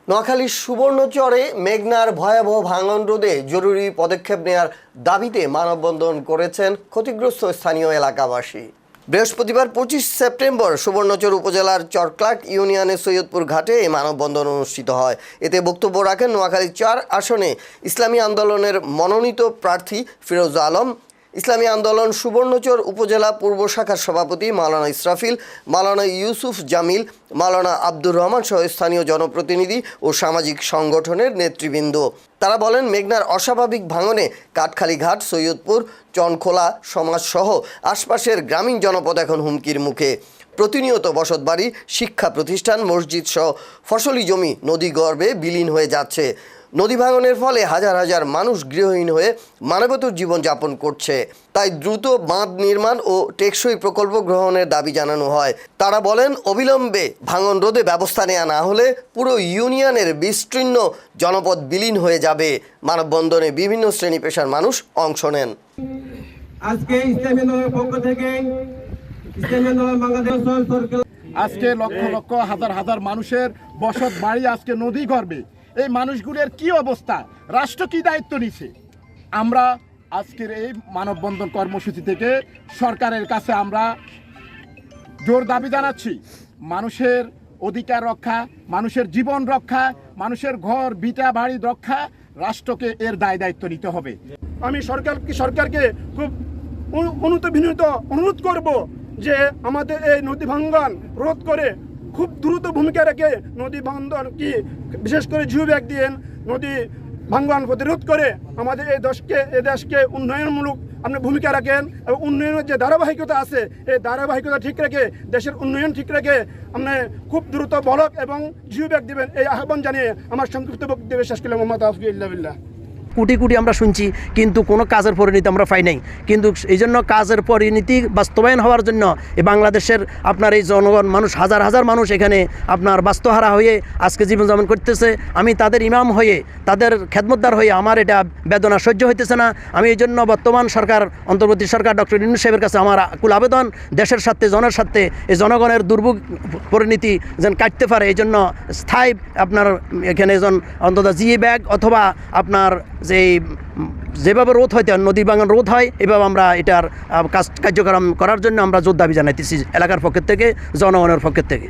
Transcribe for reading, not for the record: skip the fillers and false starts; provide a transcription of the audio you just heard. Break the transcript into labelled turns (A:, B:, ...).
A: নোয়াখালীর সুবর্ণচরে মেঘনার ভয়াবহ ভাঙন রোধে জরুরি পদক্ষেপ নেওয়ার দাবিতে মানববন্ধন করেছেন ক্ষতিগ্রস্ত স্থানীয় এলাকাবাসী। বৃহস্পতিবার 25 সেপ্টেম্বর সুবর্ণচর উপজেলার চরক্লাট ইউনিয়নের সৈয়দপুর ঘাটে এই মানববন্ধন অনুষ্ঠিত হয়। এতে বক্তব্য রাখেন নোয়াখালী 4 আসনে ইসলামী আন্দোলনের মনোনীত প্রার্থী ফিরোজ আলম, ইসলামী আন্দোলন সুবর্ণচর উপজেলা পূর্ব শাখার সভাপতি মাওলানা ইসরাফিল, মাওলানা ইউসুফ জামিল, মাওলানা আব্দুর রহমান সহ স্থানীয় জনপ্রতিনিধি ও সামাজিক সংগঠনের নেতৃবৃন্দ। তারা বলেন, মেঘনার অস্বাভাবিক ভাঙনে কাঠখালী ঘাট, সৈয়দপুর, চনখোলা সমাজসহ আশপাশের গ্রামীণ জনপদ এখন হুমকির মুখে। প্রতিনিয়ত বসতবাড়ি, শিক্ষা প্রতিষ্ঠান, মসজিদ সহ ফসলি জমি নদীগর্ভে বিলীন হয়ে যাচ্ছে। নদী ভাঙনের ফলে হাজার হাজার মানুষ গৃহহীন হয়ে মানবেতর জীবনযাপন করছে। তাই দ্রুত বাঁধ নির্মাণ ও টেকসই প্রকল্প গ্রহণের দাবি জানানো হয়। তারা বলেন, অবিলম্বে ভাঙন রোধে ব্যবস্থা নেওয়া না হলে পুরো ইউনিয়নের বিস্তীর্ণ জনপদ বিলীন হয়ে যাবে। মানববন্ধনে বিভিন্ন শ্রেণী পেশার মানুষ অংশ নেন।
B: আজকে ইসলামী আন্দোলনের পক্ষ থেকে
C: আজকে লক্ষ লক্ষ হাজার হাজার মানুষের বসত বাড়ি আজকে নদী গর্ভে। এই মানুষগুলোর কি অবস্থা, রাষ্ট্র কি দায়িত্ব নিছে? আমরা আজকের এই মানববন্ধন কর্মসূচি থেকে সরকারের কাছে আমরা জোর দাবি জানাচ্ছি, মানুষের অধিকার রক্ষা, মানুষের জীবন রক্ষা, মানুষের ঘর ভিটা বাড়ি রক্ষা রাষ্ট্রকে এর দায়িত্ব নিতে হবে।
D: আমি সরকারকে খুব বিনীত অনুরোধ করব যে আমাদের এই নদী ভাঙ্গন রোধ করে খুব দ্রুত ভূমিকা রেখে নদী ভাঙ্গন কি বিশেষ করে জিওব্যাগ দিয়ে নদী ভাঙ্গন প্রতিরোধ করে আমাদের এই দেশকে উন্নয়নমূলক আপনি ভূমিকা রাখেন এবং উন্নয়নের যে ধারাবাহিকতা আছে এই ধারাবাহিকতা ঠিক রেখে দেশের উন্নয়ন ঠিক রেখে আপনি খুব দ্রুত বলক এবং জিওব্যাগ দিবেন, এই আহ্বান জানিয়ে আমার সংক্ষিপ্ত বক্তব্য শেষ করলাম। মোহাম্মদ আফিউল্লাহ।
E: কোটি কোটি আমরা শুনছি, কিন্তু কোনো কাজের পরিণতি আমরা পাই নাই। কিন্তু এই জন্য কাজের পরিণতি বাস্তবায়ন হওয়ার জন্য এই বাংলাদেশের আপনার এই জনগণ মানুষ, হাজার হাজার মানুষ এখানে আপনার বাস্তুহারা হয়ে আজকে জীবনযাপন করতেছে। আমি তাদের ইমাম হয়ে, তাদের খেদমতদার হয়ে আমার এটা বেদনা সহ্য হইতেছে না। আমি এই জন্য বর্তমান সরকার, অন্তর্বর্তী সরকার ডক্টর ইউনূস সাহেবের কাছে আমার আকুল আবেদন, দেশের স্বার্থে, জনের স্বার্থে এই জনগণের দুর্ভোগ পরিণতি যেন কাটতে পারে। এই জন্য স্থায়ী আপনার এখানে অন্তত জিওব্যাগ অথবা আপনার যেভাবে রোধ হয়, নদী ভাঙন রোধ হয়, এভাবে আমরা এটার কার্যক্রম করার জন্য আমরা জোর দাবি জানাইতেছি এলাকার পক্ষের থেকে, জনগণের পক্ষের থেকে।